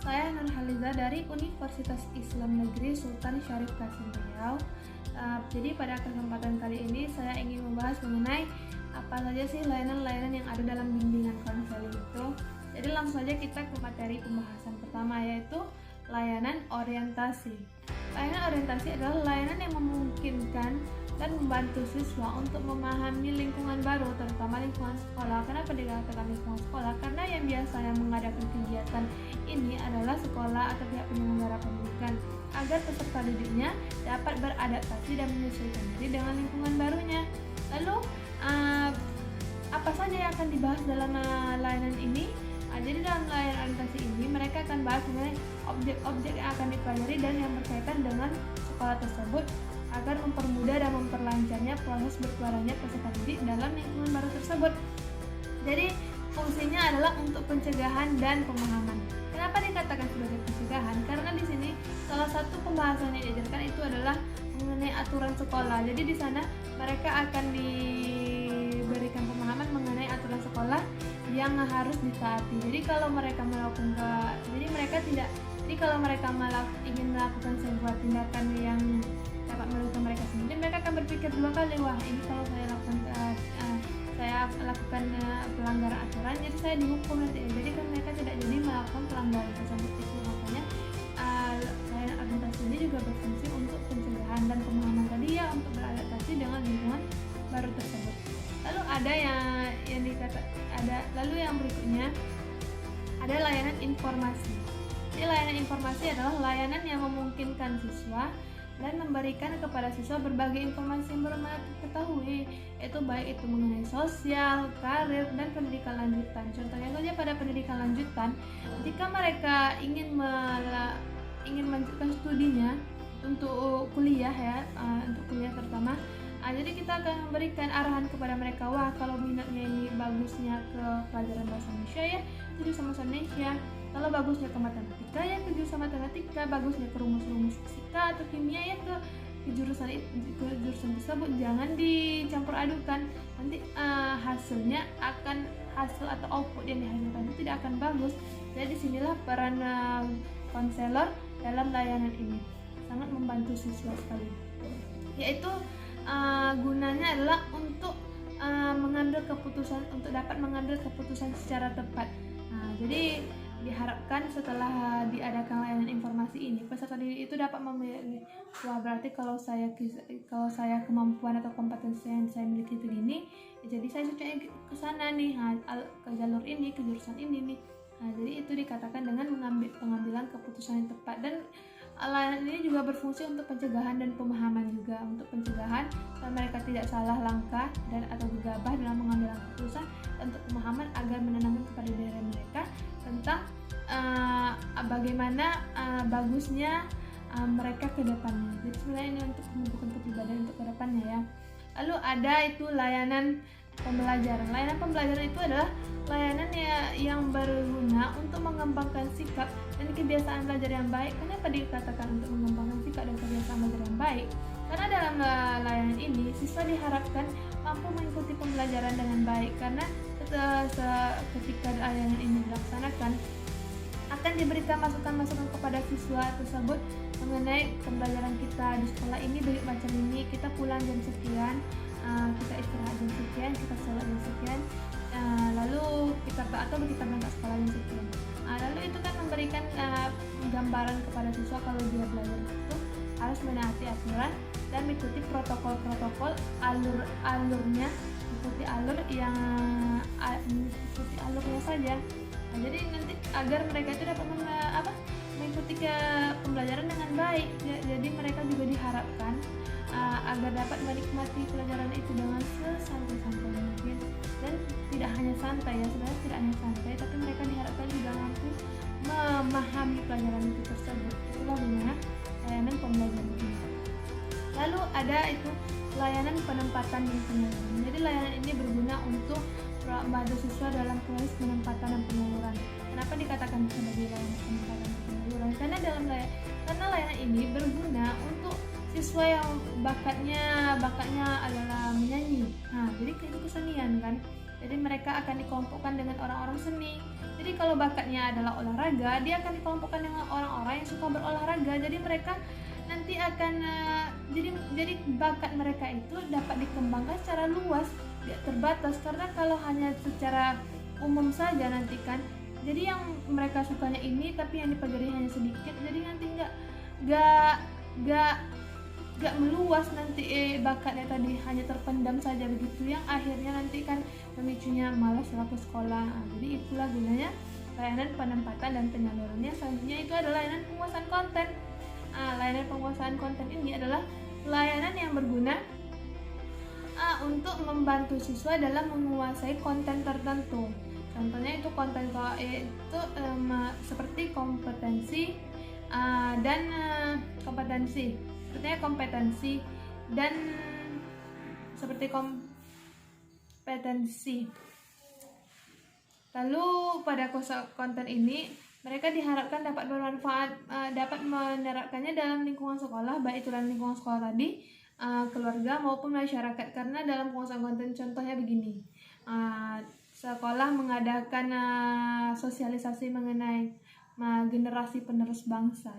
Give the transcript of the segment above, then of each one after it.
saya Nurhaliza dari Universitas Islam Negeri Sultan Syarif Kasim Riau. Jadi pada kesempatan kali ini saya ingin membahas mengenai apa saja sih layanan-layanan yang ada dalam bimbingan konseling itu. Jadi langsung saja kita ke materi pembahasan pertama, yaitu layanan orientasi. Layanan orientasi adalah layanan yang memungkinkan dan membantu siswa untuk memahami lingkungan baru, terutama lingkungan sekolah. Kenapa dikatakan lingkungan sekolah? Karena yang biasanya mengadakan kegiatan ini adalah sekolah atau pihak penyelenggara pendidikan, agar peserta didiknya dapat beradaptasi dan menyesuaikan diri dengan lingkungan barunya. Lalu apa saja yang akan dibahas dalam layanan ini? Jadi dalam layanan orientasi ini mereka akan bahas mengenai objek-objek yang akan dipelajari dan yang berkaitan dengan sekolah tersebut, agar mempermudah dan memperlancarnya proses berkeluarganya peserta didik dalam lingkungan baru tersebut. Jadi fungsinya adalah untuk pencegahan dan pemahaman. Kenapa dikatakan sebagai pencegahan? Karena di sini salah satu pembahasan yang diajarkan itu adalah mengenai aturan sekolah. Jadi di sana mereka akan diberikan pemahaman mengenai aturan sekolah yang harus ditaati. Jadi kalau mereka melakukan kalau mereka ingin melakukan sebuah tindakan yang dapat merugikan mereka sendiri, mereka akan berpikir dua kali, wah ini kalau saya lakukan pelanggaran aturan, jadi saya dihukum nanti. Jadi kan mereka tidak jadi melakukan pelanggaran tersebut. Itu makanya layanan orientasi ini juga berfungsi untuk pencegahan dan pemahaman tadi ya, untuk beradaptasi dengan lingkungan baru tersebut. Lalu lalu yang berikutnya ada layanan informasi. Jadi layanan informasi adalah layanan yang memungkinkan siswa dan memberikan kepada siswa berbagai informasi yang baru mereka ketahui, yaitu baik itu mengenai sosial, karir, dan pendidikan lanjutan. Contohnya saja pada pendidikan lanjutan, jika mereka ingin melanjutkan studinya untuk kuliah untuk kuliah terutama, jadi kita akan memberikan arahan kepada mereka, wah kalau minatnya ini bagusnya ke pelajaran bahasa Indonesia ya, ke jurusan bahasa Indonesia. Kalau bagusnya ke matematika ya ke jurusan matematika, bagusnya ke rumus-rumus fisika atau kimia ya ke jurusan tersebut. Jangan dicampur adukan, nanti hasil atau output yang dihasilkan itu tidak akan bagus. Jadi disinilah peran konselor dalam layanan ini sangat membantu siswa sekali, yaitu gunanya adalah untuk dapat mengambil keputusan secara tepat. Jadi diharapkan setelah diadakan layanan informasi ini, peserta didik itu dapat memilih, wah berarti kalau saya kemampuan atau kompetensi yang saya miliki itu gini, jadi saya cocoknya ke sana nih, ke jalur ini, ke jurusan ini nih. Jadi itu dikatakan dengan pengambilan keputusan yang tepat. Dan layanan ini juga berfungsi untuk pencegahan dan pemahaman juga, untuk pencegahan supaya mereka tidak salah langkah atau gegabah dalam mengambil keputusan, untuk pemahaman agar menanamkan kepada diri mereka tentang bagaimana bagusnya mereka ke depannya. Jadi sebenarnya ini untuk pembentukan kepribadian untuk ke depannya ya. Lalu ada itu layanan pembelajaran. Layanan pembelajaran itu adalah layanan yang berguna untuk mengembangkan sikap dan kebiasaan belajar yang baik. Kenapa dikatakan untuk mengembangkan sikap dan kebiasaan belajar yang baik? Karena dalam layanan ini siswa diharapkan mampu mengikuti pembelajaran dengan baik, karena ketika layanan ini dilaksanakan akan diberikan masukan-masukan kepada siswa tersebut mengenai pembelajaran kita di sekolah ini macam ini, kita pulang jam sekian, kita istirahat jam sekian, kita sholat jam sekian, lalu kita berangkat sekolah jam sekian. Lalu itu kan memberikan gambaran kepada siswa kalau dia belajar itu harus menaati aturan dan mengikuti protokol-protokol alurnya, mengikuti alurnya saja. Jadi nanti agar mereka itu dapat mengikuti ke pembelajaran dengan baik. Jadi mereka juga diharapkan agar dapat menikmati pelajaran itu dengan sesantai-santai mungkin, dan tidak hanya santai ya, sebenarnya tidak hanya santai, tapi mereka diharapkan juga mampu memahami pelajaran itu tersebut. Itulah gunanya layanan pembelajaran ini. Lalu ada itu layanan penempatan dan penyaluran. Jadi layanan ini berguna untuk membantu siswa dalam proses penempatan dan penyaluran. Kenapa dikatakan sebagai layanan penempatan dan penyaluran? Karena layanan ini berguna untuk siswa yang bakatnya adalah menyanyi. Jadi itu kesenian kan. Jadi mereka akan dikelompokkan dengan orang-orang seni. Jadi kalau bakatnya adalah olahraga, dia akan dikelompokkan dengan orang-orang yang suka berolahraga. Jadi mereka nanti akan jadi bakat mereka itu dapat dikembangkan secara luas, tidak terbatas. Karena kalau hanya secara umum saja nanti kan, jadi yang mereka sukanya ini tapi yang dipelajari hanya sedikit, jadi nanti nggak meluas nanti bakatnya tadi, hanya terpendam saja begitu, yang akhirnya nanti kan memicunya malas ke sekolah. Jadi itulah gunanya layanan penempatan dan penyalurannya. Selanjutnya itu adalah layanan penguasaan konten. Layanan penguasaan konten ini adalah layanan yang berguna untuk membantu siswa dalam menguasai konten tertentu. Contohnya itu konten itu seperti kompetensi dan kompetensi. Sepertinya kompetensi dan seperti kompetensi. Lalu pada konten ini mereka diharapkan dapat bermanfaat, dapat menerapkannya dalam lingkungan sekolah, baik itu dalam lingkungan sekolah tadi, keluarga maupun masyarakat. Karena dalam penguasaan konten contohnya begini, sekolah mengadakan sosialisasi mengenai generasi penerus bangsa.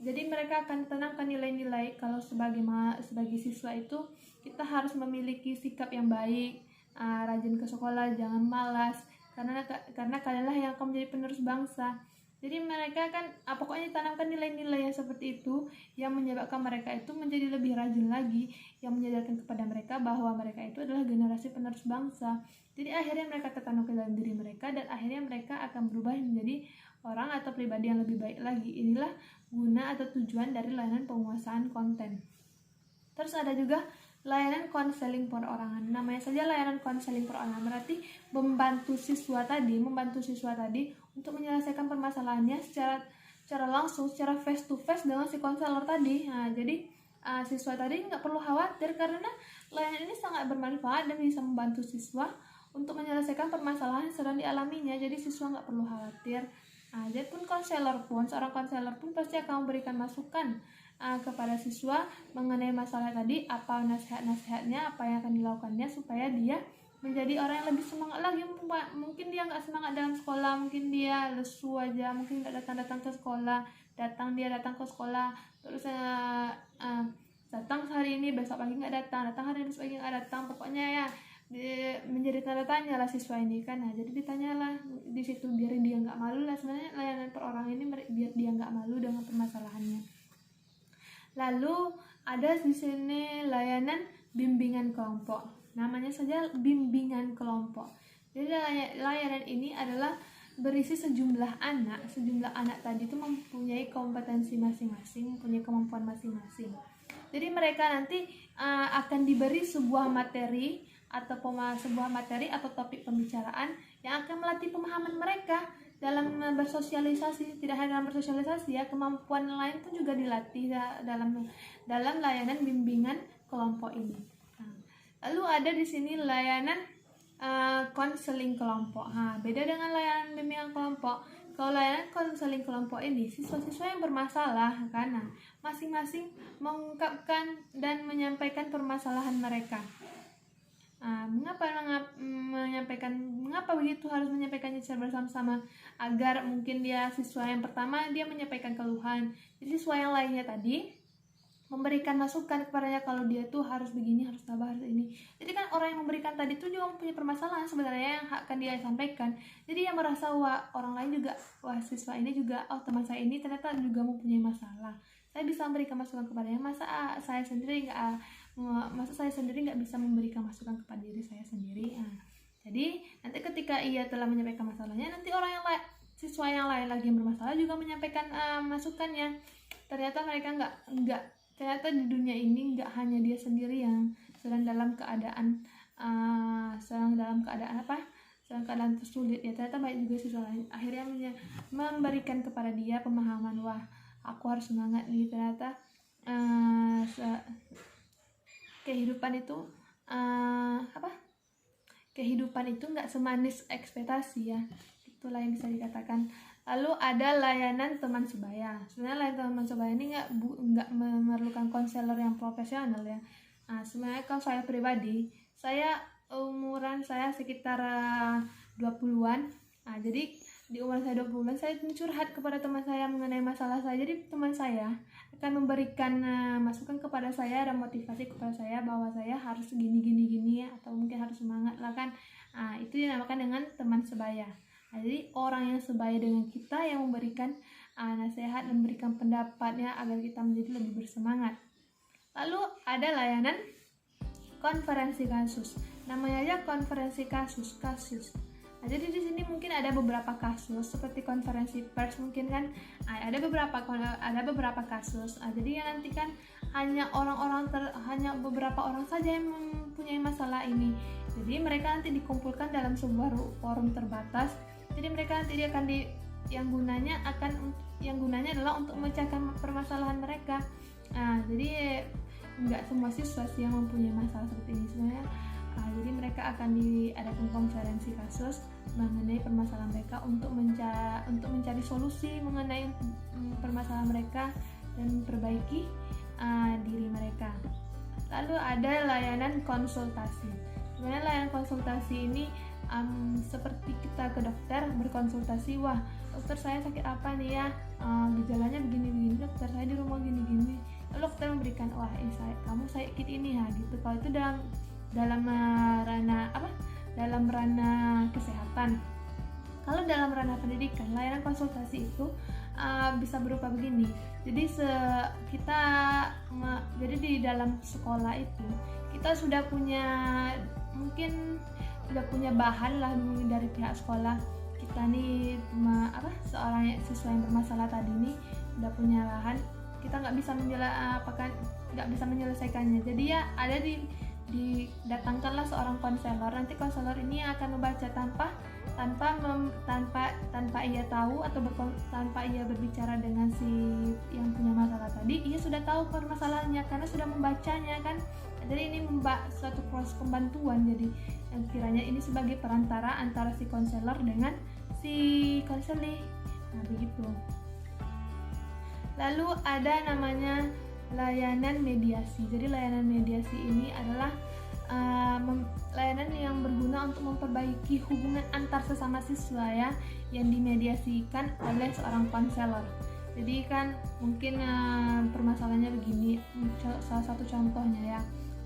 Jadi mereka akan tanamkan nilai-nilai kalau sebagai siswa itu kita harus memiliki sikap yang baik, rajin ke sekolah, jangan malas, karena kalianlah yang akan menjadi penerus bangsa. Jadi mereka kan pokoknya ditanamkan nilai-nilai yang seperti itu, yang menyebabkan mereka itu menjadi lebih rajin lagi, yang menyadarkan kepada mereka bahwa mereka itu adalah generasi penerus bangsa. Jadi akhirnya mereka tertanam ke dalam diri mereka, dan akhirnya mereka akan berubah menjadi orang atau pribadi yang lebih baik lagi. Inilah guna atau tujuan dari layanan penguasaan konten. Terus ada juga layanan konseling perorangan. Namanya saja layanan konseling perorangan, berarti membantu siswa tadi untuk menyelesaikan permasalahannya secara langsung, secara face to face dengan si konselor tadi. Jadi siswa tadi nggak perlu khawatir, karena layanan ini sangat bermanfaat dan bisa membantu siswa untuk menyelesaikan permasalahan yang sedang dialaminya. Jadi siswa nggak perlu khawatir. Jadi seorang konselor pun pasti akan memberikan masukan kepada siswa mengenai masalah tadi, apa nasihat-nasihatnya, apa yang akan dilakukannya supaya dia menjadi orang yang lebih semangat lagi. Mungkin dia nggak semangat dalam sekolah, mungkin dia lesu aja, mungkin nggak datang ke sekolah, datang ke sekolah terus datang hari ini besok pagi nggak datang hari ini besok pagi nggak datang, pokoknya ya menjadi tanda tanya lah siswa ini kan. Jadi ditanyalah di situ biar dia nggak malu lah. Sebenarnya layanan perorangan ini biar dia nggak malu dengan permasalahannya. Lalu ada di sini layanan bimbingan kelompok. Namanya saja bimbingan kelompok. Jadi layanan ini adalah berisi sejumlah anak tadi itu mempunyai kompetensi masing-masing, mempunyai kemampuan masing-masing. Jadi mereka nanti akan diberi sebuah materi atau topik pembicaraan yang akan melatih pemahaman mereka dalam bersosialisasi. Tidak hanya dalam bersosialisasi ya, kemampuan lain pun juga dilatih dalam layanan bimbingan kelompok ini. Lalu ada di sini layanan konseling kelompok. Beda dengan layanan bimbingan kelompok. Kalau layanan konseling kelompok ini, siswa-siswa yang bermasalah karena masing-masing mengungkapkan dan menyampaikan permasalahan mereka. Mengapa begitu harus menyampaikannya secara bersama-sama, agar mungkin siswa yang pertama dia menyampaikan keluhan, jadi siswa yang lainnya tadi memberikan masukan kepadanya kalau dia tuh harus begini, harus tabah, harus ini. Jadi kan orang yang memberikan tadi tuh juga mempunyai permasalahan sebenarnya yang akan dia sampaikan. Jadi yang merasa orang lain juga, siswa ini juga, teman saya ini ternyata juga mempunyai masalah, saya bisa memberikan masukan kepadanya. Masa saya sendiri nggak bisa memberikan masukan kepada diri saya sendiri. Jadi nanti ketika ia telah menyampaikan masalahnya, nanti siswa yang lain lagi yang bermasalah juga menyampaikan masukannya. Ternyata mereka ternyata di dunia ini nggak hanya dia sendiri yang sedang dalam keadaan tersulit ya. Ternyata banyak juga siswa lain. Akhirnya memberikan kepada dia pemahaman, wah aku harus semangat nih, ternyata kehidupan itu nggak semanis ekspektasi ya, itulah yang bisa dikatakan. Lalu ada layanan teman sebaya. Sebenarnya layanan teman sebaya ini nggak memerlukan konselor yang profesional ya. Sebenarnya kalau saya pribadi, saya umuran saya sekitar 20-an. Nah, jadi di umur saya 20-an saya curhat kepada teman saya mengenai masalah saya. Jadi teman saya akan memberikan masukan kepada saya dan motivasi kepada saya bahwa saya harus gini ya, atau mungkin harus semangat lah kan. Nah, itu dinamakan dengan teman sebaya. Nah, jadi orang yang sebaya dengan kita yang memberikan nasihat dan memberikan pendapatnya agar kita menjadi lebih bersemangat. Lalu ada layanan konferensi kasus. Namanya aja konferensi kasus. Nah, jadi di sini mungkin ada beberapa kasus seperti konferensi pers mungkin kan. Ada beberapa kasus. Jadi ya nanti kan hanya beberapa orang saja yang mempunyai masalah ini. Jadi mereka nanti dikumpulkan dalam sebuah forum terbatas. Jadi mereka nanti yang gunanya adalah untuk memecahkan permasalahan mereka. Jadi nggak semua siswa yang mempunyai masalah seperti ini sebenarnya. Jadi mereka akan diadakan konferensi kasus mengenai permasalahan mereka untuk mencari solusi mengenai permasalahan mereka dan memperbaiki diri mereka. Lalu ada layanan konsultasi. Sebenarnya layanan konsultasi ini seperti kita ke dokter berkonsultasi, wah dokter saya sakit apa nih ya, gejalanya begini-begini, dokter saya di rumah gini-gini. Lalu dokter memberikan, wah kamu sakit ini ya gitu. Kalau itu dalam ranah kesehatan. Kalau dalam ranah pendidikan, layanan konsultasi itu bisa berupa begini. Jadi jadi di dalam sekolah itu kita sudah punya bahan lah dari pihak sekolah. Kita nih seorang siswa yang bermasalah tadi ini udah punya bahan. Kita nggak bisa menyelesaikannya. Jadi ya ada didatangkanlah seorang konselor. Nanti konselor ini akan membaca tanpa ia tahu atau tanpa ia berbicara dengan si yang punya masalah tadi, ia sudah tahu permasalahannya karena sudah membacanya kan. Jadi ini suatu proses pembantuan. Jadi kiranya ini sebagai perantara antara si konselor dengan si konseling. Nah, begitu. Lalu ada namanya layanan mediasi. Jadi layanan mediasi ini adalah layanan yang berguna untuk memperbaiki hubungan antar sesama siswa ya, yang dimediasikan oleh seorang konselor. Jadi kan mungkin permasalahannya begini, salah satu contohnya ya,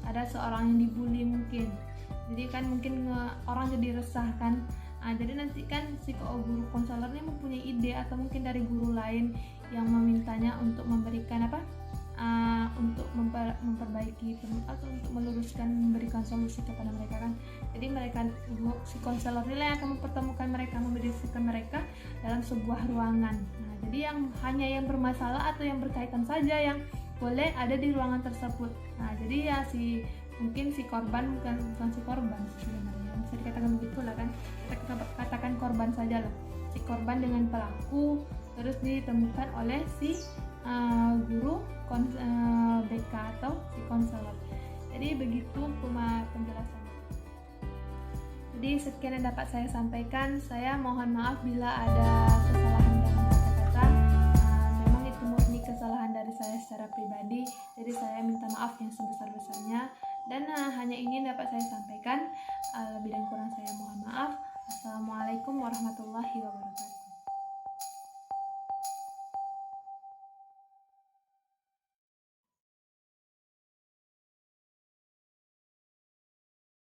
ada seorang yang dibully mungkin. Jadi kan mungkin orang jadi resah kan. Jadi nanti kan si guru konselornya mempunyai ide atau mungkin dari guru lain yang memintanya untuk memberikan untuk memperbaiki atau untuk meluruskan, memberikan solusi kepada mereka kan. Jadi mereka si konselor ini akan mempertemukan mereka, memediasikan mereka dalam sebuah ruangan. Nah, jadi hanya yang bermasalah atau yang berkaitan saja yang boleh ada di ruangan tersebut. Nah, jadi ya mungkin si korban bukan si korban sebenarnya, bisa dikatakan begitu lah kan. Kita katakan korban saja lah. Si korban dengan pelaku terus ditemukan oleh si guru BK atau si konselor. Jadi begitu penjelasannya. Jadi sekian yang dapat saya sampaikan. Saya mohon maaf bila ada kesalahan